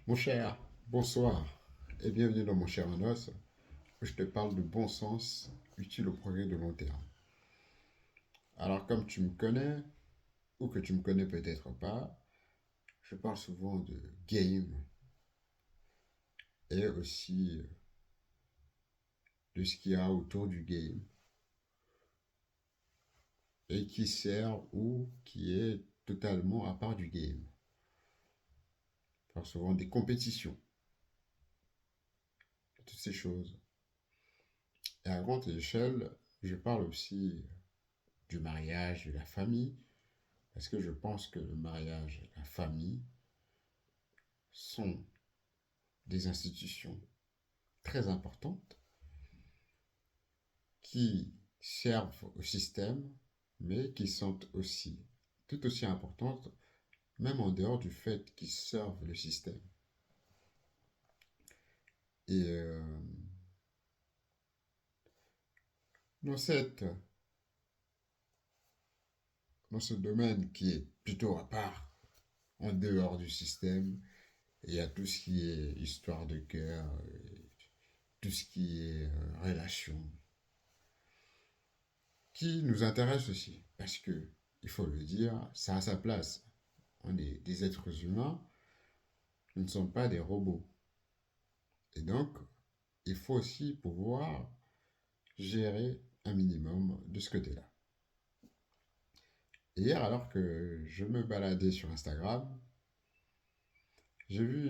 Mon cher, bonsoir et bienvenue dans mon cher Anos, où je te parle de bon sens utile au progrès de long terme. Alors comme tu me connais, ou que tu me connais peut-être pas, je parle souvent de game et aussi de ce qu'il y a autour du game et qui sert ou qui est totalement à part du game. Je parle souvent des compétitions, toutes ces choses. Et à grande échelle, je parle aussi du mariage, de la famille, parce que je pense que le mariage et la famille sont des institutions très importantes qui servent au système, mais qui sont aussi tout aussi importantes, même en dehors du fait qu'ils servent le système. Et dans, cette, dans ce domaine qui est plutôt à part, en dehors du système, il y a tout ce qui est histoire de cœur, tout ce qui est relation, qui nous intéresse aussi, parce que, il faut le dire, ça a sa place. On est des êtres humains, nous ne sommes pas des robots. Et donc, il faut aussi pouvoir gérer un minimum de ce côté-là. Et hier, alors que je me baladais sur Instagram, j'ai vu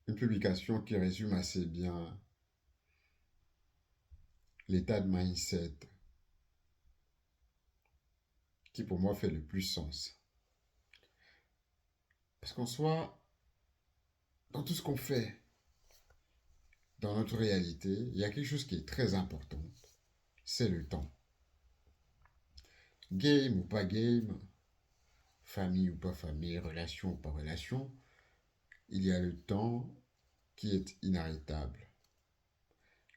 une publication qui résume assez bien l'état de mindset qui pour moi fait le plus sens. Parce qu'en soi, dans tout ce qu'on fait, dans notre réalité, il y a quelque chose qui est très important, c'est le temps. Game ou pas game, famille ou pas famille, relation ou pas relation, il y a le temps qui est inarrêtable.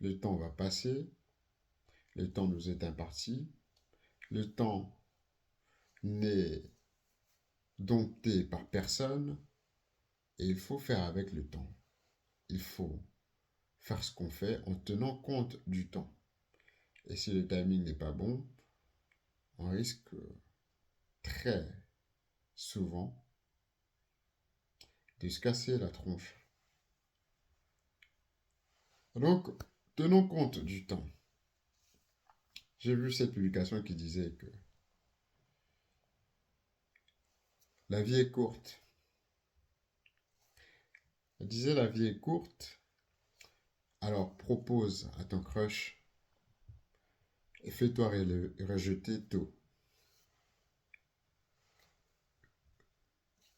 Le temps va passer, le temps nous est imparti, le temps n'est dompté par personne et il faut faire avec le temps. Il faut faire ce qu'on fait en tenant compte du temps. Et si le timing n'est pas bon, on risque très souvent de se casser la tronche. Donc, tenons compte du temps. J'ai vu cette publication qui disait que la vie est courte. Elle disait la vie est courte, alors propose à ton crush et fais-toi rejeter tôt.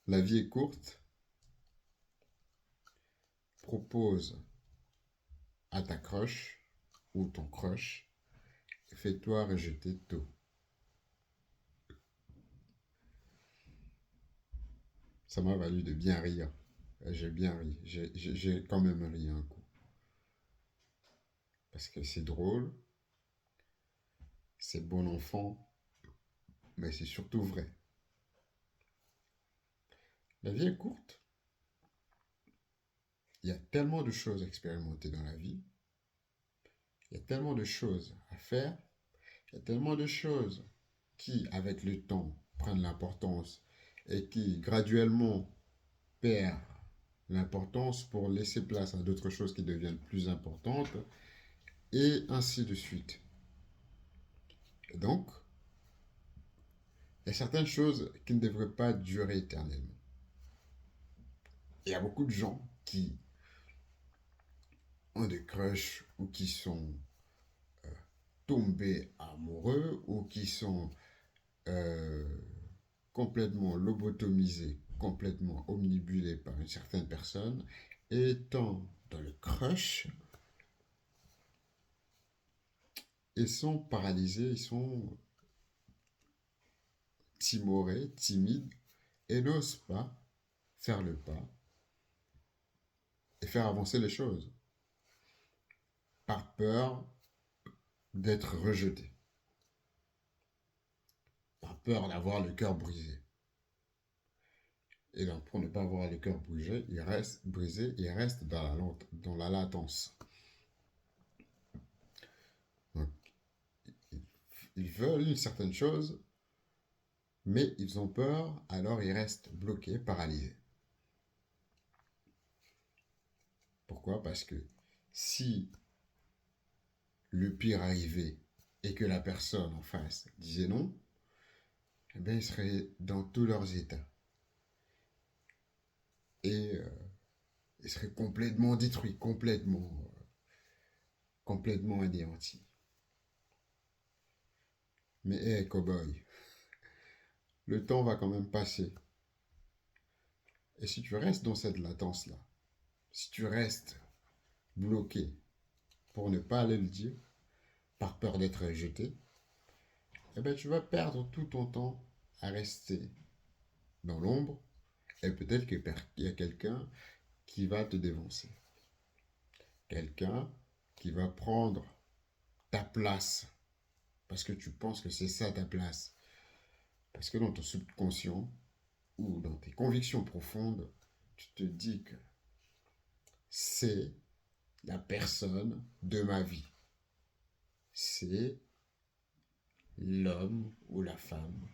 La vie est courte, propose à ta crush ou ton crush et fais-toi rejeter tôt. Ça m'a valu de bien rire. J'ai bien ri. J'ai quand même ri un coup. Parce que c'est drôle, c'est bon enfant, mais c'est surtout vrai. La vie est courte. Il y a tellement de choses à expérimenter dans la vie. Il y a tellement de choses à faire. Il y a tellement de choses qui, avec le temps, prennent l'importance et qui, graduellement, perdent l'importance pour laisser place à d'autres choses qui deviennent plus importantes, et ainsi de suite. Et donc, il y a certaines choses qui ne devraient pas durer éternellement. Il y a beaucoup de gens qui ont des crushs ou qui sont tombés amoureux ou qui sont euh, complètement lobotomisés, complètement omnibulés par une certaine personne, et étant dans le crush, ils sont paralysés, ils sont timorés, timides, et n'osent pas faire le pas et faire avancer les choses, par peur d'être rejetés, par peur d'avoir le cœur brisé. Et donc, pour ne pas avoir le cœur brisé, il reste dans la latence. Donc, ils veulent une certaine chose, mais ils ont peur, alors ils restent bloqués, paralysés. Pourquoi? Parce que si le pire arrivait et que la personne en face disait non, eh bien, ils seraient dans tous leurs états. Et ils seraient complètement détruits, complètement anéantis. Mais hé, cow-boy, le temps va quand même passer. Et si tu restes dans cette latence-là, si tu restes bloqué pour ne pas aller le dire, par peur d'être rejeté, eh ben, tu vas perdre tout ton temps à rester dans l'ombre et peut-être qu'il y a quelqu'un qui va te dévancer. Quelqu'un qui va prendre ta place parce que tu penses que c'est ça ta place. Parce que dans ton subconscient ou dans tes convictions profondes, tu te dis que c'est la personne de ma vie. C'est l'homme ou la femme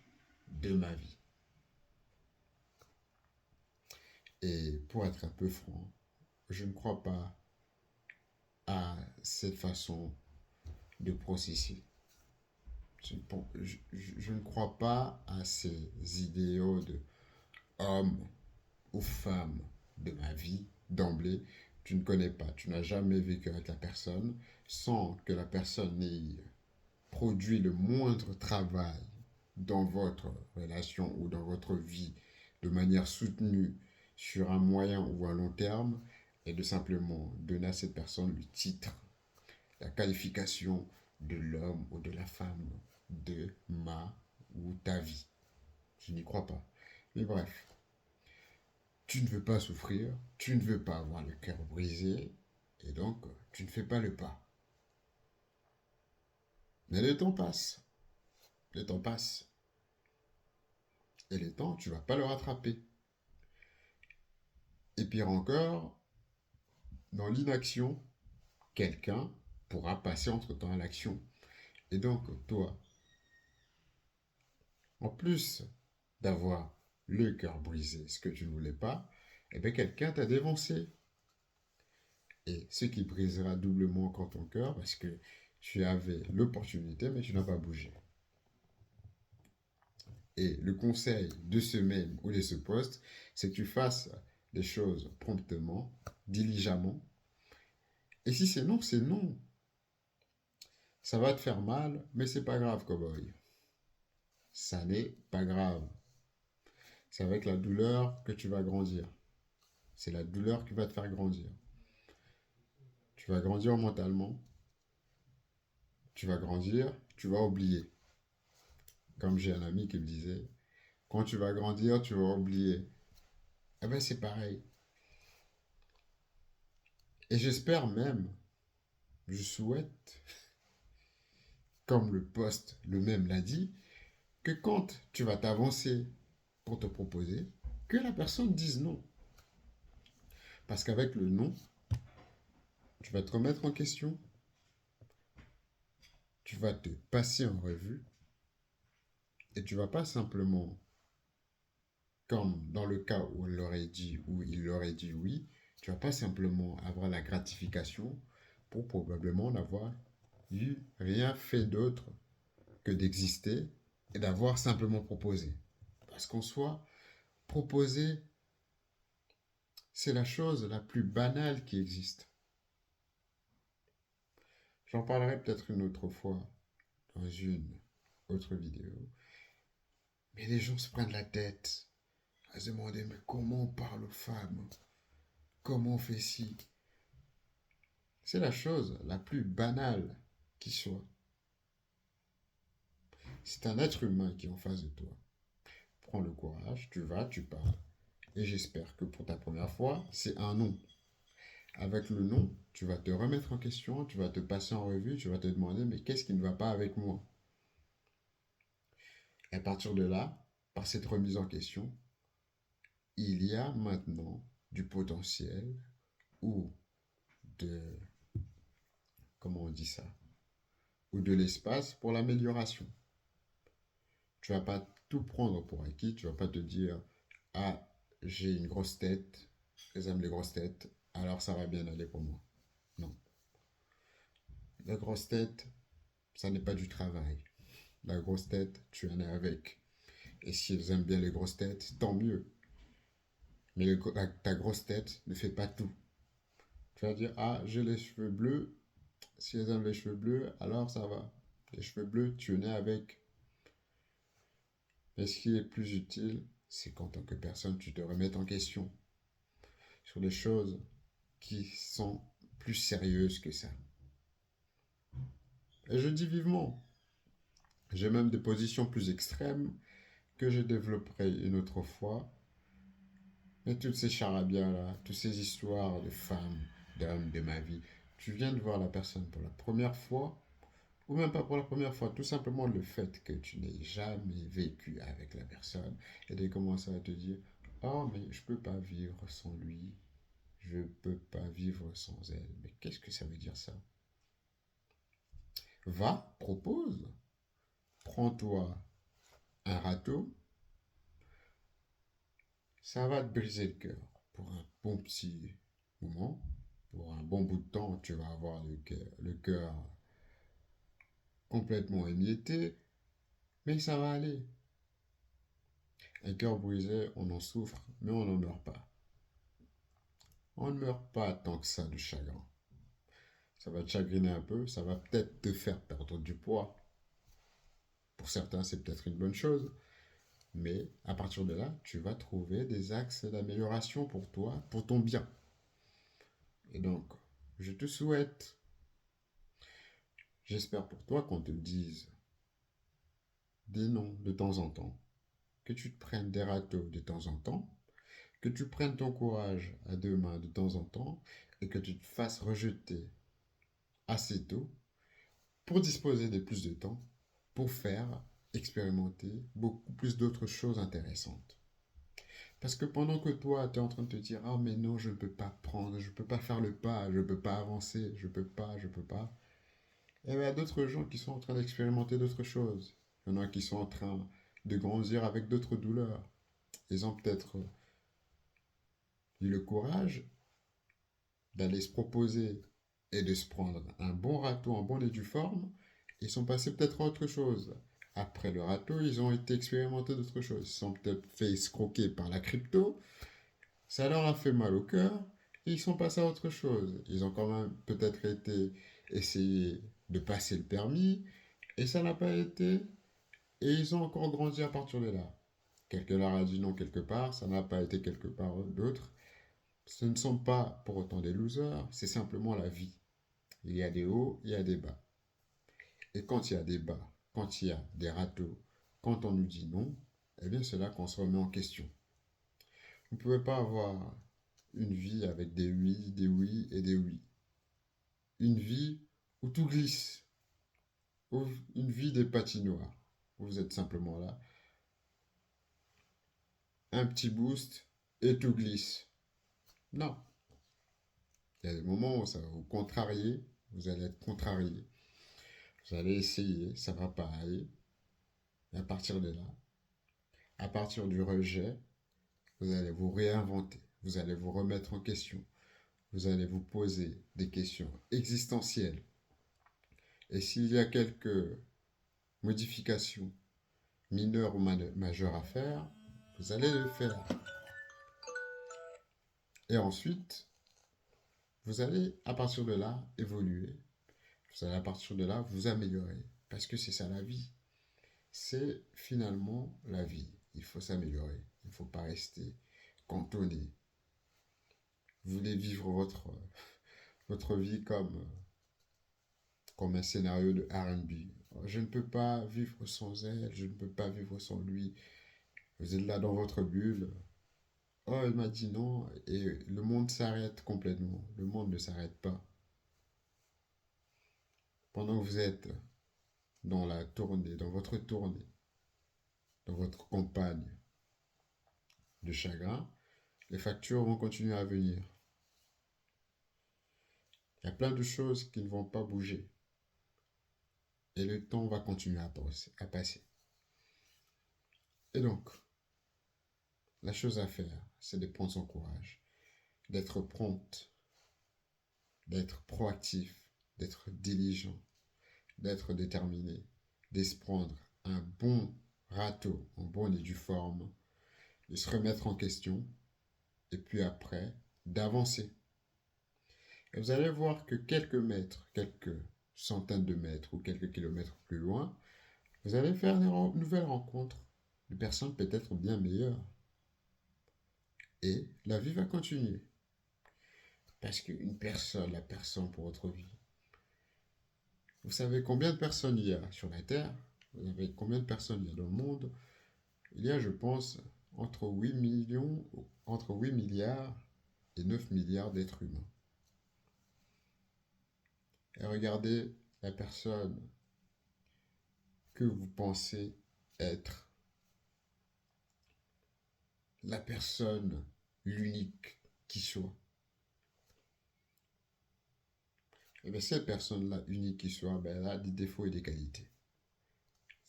de ma vie. Et pour être un peu franc, je ne crois pas à cette façon de processer. Je ne crois pas à ces idéaux de homme ou femme de ma vie d'emblée. Tu ne connais pas, tu n'as jamais vécu avec la personne sans que la personne ait produit le moindre travail dans votre relation ou dans votre vie de manière soutenue sur un moyen ou un long terme et de simplement donner à cette personne le titre, la qualification de l'homme ou de la femme de ma ou ta vie. Je n'y crois pas. Mais bref, tu ne veux pas souffrir, tu ne veux pas avoir le cœur brisé, et donc tu ne fais pas le pas. Mais le temps passe. Le temps passe. Et le temps, tu ne vas pas le rattraper. Et pire encore, dans l'inaction, quelqu'un pourra passer entre-temps à l'action. Et donc, toi, en plus d'avoir le cœur brisé, ce que tu ne voulais pas, eh bien, quelqu'un t'a dévancé. Et ce qui brisera doublement encore ton cœur parce que tu avais l'opportunité, mais tu n'as pas bougé. Et le conseil de ce même ou de ce poste, c'est que tu fasses les choses promptement, diligemment. Et si c'est non, c'est non. Ça va te faire mal, mais c'est pas grave, cowboy. Ça n'est pas grave. C'est avec la douleur que tu vas grandir. C'est la douleur qui va te faire grandir. Tu vas grandir mentalement. Tu vas grandir, tu vas oublier. Comme j'ai un ami qui me disait, quand tu vas grandir, tu vas oublier. Eh bien, c'est pareil. Et j'espère même, je souhaite, comme le poste le même l'a dit, que quand tu vas t'avancer pour te proposer, que la personne dise non. Parce qu'avec le non, tu vas te remettre en question, tu vas te passer en revue, et tu vas pas simplement, comme dans le cas où il aurait dit oui, tu vas pas simplement avoir la gratification pour probablement n'avoir eu rien fait d'autre que d'exister et d'avoir simplement proposé. Parce qu'en soi, proposer, c'est la chose la plus banale qui existe. J'en parlerai peut-être une autre fois dans une autre vidéo. Mais les gens se prennent la tête à se demander mais comment on parle aux femmes? Comment on fait ci? C'est la chose la plus banale qui soit. C'est un être humain qui est en face de toi. Prends le courage, tu vas, tu parles. Et j'espère que pour ta première fois, c'est un non. Avec le non, tu vas te remettre en question, tu vas te passer en revue, tu vas te demander mais qu'est-ce qui ne va pas avec moi? Et à partir de là, par cette remise en question, il y a maintenant du potentiel ou de, comment on dit ça, ou de l'espace pour l'amélioration. Tu vas pas tout prendre pour acquis, tu vas pas te dire, ah, j'ai une grosse tête, j'aime les grosses têtes, alors ça va bien aller pour moi. Non. La grosse tête, ça n'est pas du travail. La grosse tête, tu en es avec. Et si elles aiment bien les grosses têtes, tant mieux. Mais ta grosse tête ne fait pas tout. Tu vas dire, ah, j'ai les cheveux bleus. Si elles aiment les cheveux bleus, alors ça va. Les cheveux bleus, tu en es avec. Mais ce qui est plus utile, c'est qu'en tant que personne, tu te remettes en question sur des choses qui sont plus sérieuses que ça. Et je dis vivement, j'ai même des positions plus extrêmes que je développerai une autre fois. Mais toutes ces charabia-là, toutes ces histoires de femmes, d'hommes, de ma vie, tu viens de voir la personne pour la première fois, ou même pas pour la première fois, tout simplement le fait que tu n'aies jamais vécu avec la personne, et de commencer à te dire, oh mais je peux pas vivre sans lui, je peux pas vivre sans elle. Mais qu'est-ce que ça veut dire ça? Va, propose, prends-toi un râteau, ça va te briser le cœur pour un bon petit moment. Pour un bon bout de temps, tu vas avoir le cœur complètement émietté, mais ça va aller. Un cœur brisé, on en souffre, mais on n'en meurt pas. On ne meurt pas tant que ça de chagrin. Ça va te chagriner un peu, ça va peut-être te faire perdre du poids. Pour certains, c'est peut-être une bonne chose, mais à partir de là, tu vas trouver des axes d'amélioration pour toi, pour ton bien. Et donc, je te souhaite, j'espère pour toi qu'on te dise des noms de temps en temps, que tu te prennes des râteaux de temps en temps, que tu prennes ton courage à deux mains de temps en temps et que tu te fasses rejeter assez tôt pour disposer de plus de temps pour faire expérimenter beaucoup plus d'autres choses intéressantes. Parce que pendant que toi, tu es en train de te dire, ah mais non, je ne peux pas prendre, je ne peux pas faire le pas, je ne peux pas avancer, je peux pas, et bien, il y a d'autres gens qui sont en train d'expérimenter d'autres choses. Il y en a qui sont en train de grandir avec d'autres douleurs. Ils ont peut-être eu le courage d'aller se proposer et de se prendre un bon râteau, un bon éduforme. Ils sont passés peut-être à autre chose. Après le râteau, ils ont été expérimenter d'autres choses. Ils sont peut-être fait escroquer par la crypto. Ça leur a fait mal au cœur. Et ils sont passés à autre chose. Ils ont quand même peut-être été essayer de passer le permis. Et ça n'a pas été. Et ils ont encore grandi à partir de là. Quelqu'un leur a dit non quelque part. Ça n'a pas été quelque part d'autre. Ce ne sont pas pour autant des losers. C'est simplement la vie. Il y a des hauts, il y a des bas. Et quand il y a des bas, quand il y a des râteaux, quand on nous dit non, eh bien c'est là qu'on se remet en question. Vous ne pouvez pas avoir une vie avec des oui et des oui. Une vie où tout glisse. Ou une vie des patinoires. Vous êtes simplement là. Un petit boost et tout glisse. Non. Il y a des moments où ça va vous contrarier. Vous allez être contrarié. Vous allez essayer, ça ne va pas aller. Et à partir de là, à partir du rejet, vous allez vous réinventer. Vous allez vous remettre en question. Vous allez vous poser des questions existentielles. Et s'il y a quelques modifications mineures ou majeures à faire, vous allez le faire. Et ensuite, vous allez, à partir de là, évoluer. Vous allez, à partir de là, vous améliorer. Parce que c'est ça la vie. C'est finalement la vie. Il faut s'améliorer. Il ne faut pas rester cantonné. Vous voulez vivre votre vie comme un scénario de R&B. Je ne peux pas vivre sans elle, je ne peux pas vivre sans lui. Vous êtes là dans votre bulle. Oh, il m'a dit non, et le monde s'arrête complètement. Le monde ne s'arrête pas. Pendant que vous êtes dans la tournée, dans votre campagne de chagrin, Les factures vont continuer à venir. Il y a plein de choses qui ne vont pas bouger. Et le temps va continuer à passer. Et donc, la chose à faire, c'est de prendre son courage, d'être prompte, d'être proactif, d'être diligent, d'être déterminé, de se prendre un bon râteau en bonne et due forme, de se remettre en question, et puis après, d'avancer. Et vous allez voir que quelques mètres, quelques centaines de mètres ou quelques kilomètres plus loin, vous allez faire de nouvelles rencontres de personnes peut-être bien meilleures. Et la vie va continuer. Parce qu'une personne, la personne pour votre vie. Vous savez combien de personnes il y a sur la Terre? Vous savez combien de personnes il y a dans le monde? Il y a, je pense, entre 8 millions, entre 8 milliards et 9 milliards d'êtres humains. Et regardez la personne que vous pensez être la personne, l'unique qui soit. Et bien cette personne-là, unique qui soit, ben, elle a des défauts et des qualités.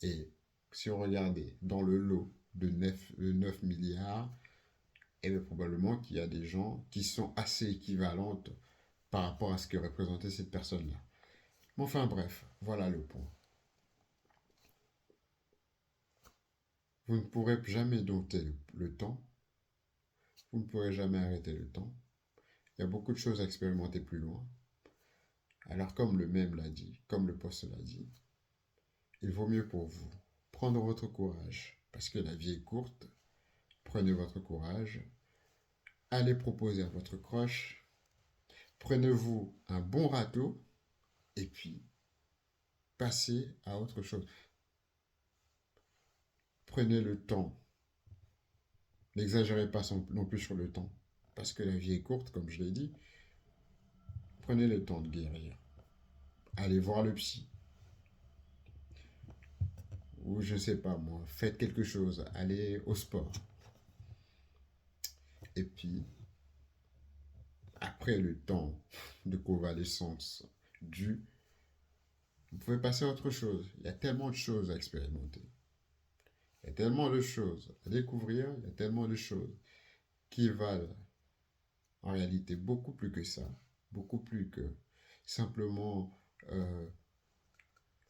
Et si on regardait dans le lot de 9 milliards, et bien probablement qu'il y a des gens qui sont assez équivalentes par rapport à ce que représentait cette personne-là. Mais enfin bref, voilà le point. Vous ne pourrez jamais dompter le temps. Vous ne pourrez jamais arrêter le temps. Il y a beaucoup de choses à expérimenter plus loin. Alors comme le même l'a dit, comme le poste l'a dit, il vaut mieux pour vous prendre votre courage, parce que la vie est courte. Prenez votre courage, allez proposer à votre croche, prenez-vous un bon râteau, et puis passez à autre chose. Prenez le temps. N'exagérez pas non plus sur le temps, parce que la vie est courte, comme je l'ai dit. Prenez le temps de guérir. Allez voir le psy. Ou je ne sais pas moi, faites quelque chose, allez au sport. Et puis, après le temps de convalescence dû, vous pouvez passer à autre chose. Il y a tellement de choses à expérimenter. Il y a tellement de choses à découvrir, il y a tellement de choses qui valent en réalité beaucoup plus que ça, beaucoup plus que simplement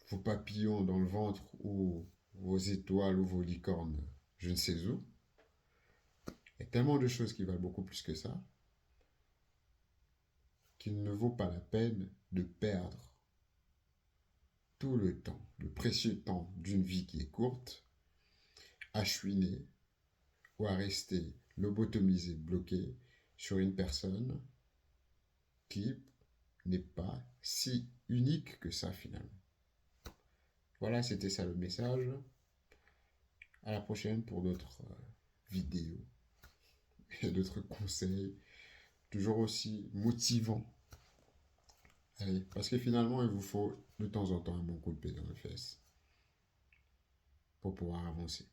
vos papillons dans le ventre ou vos étoiles ou vos licornes, je ne sais où. Il y a tellement de choses qui valent beaucoup plus que ça qu'il ne vaut pas la peine de perdre tout le temps, le précieux temps d'une vie qui est courte, à chouiner ou à rester lobotomisé, bloqué sur une personne qui n'est pas si unique que ça finalement. Voilà, c'était ça le message. À la prochaine pour d'autres vidéos et d'autres conseils, toujours aussi motivants. Allez, parce que finalement, il vous faut de temps en temps un bon coup de pied dans les fesses pour pouvoir avancer.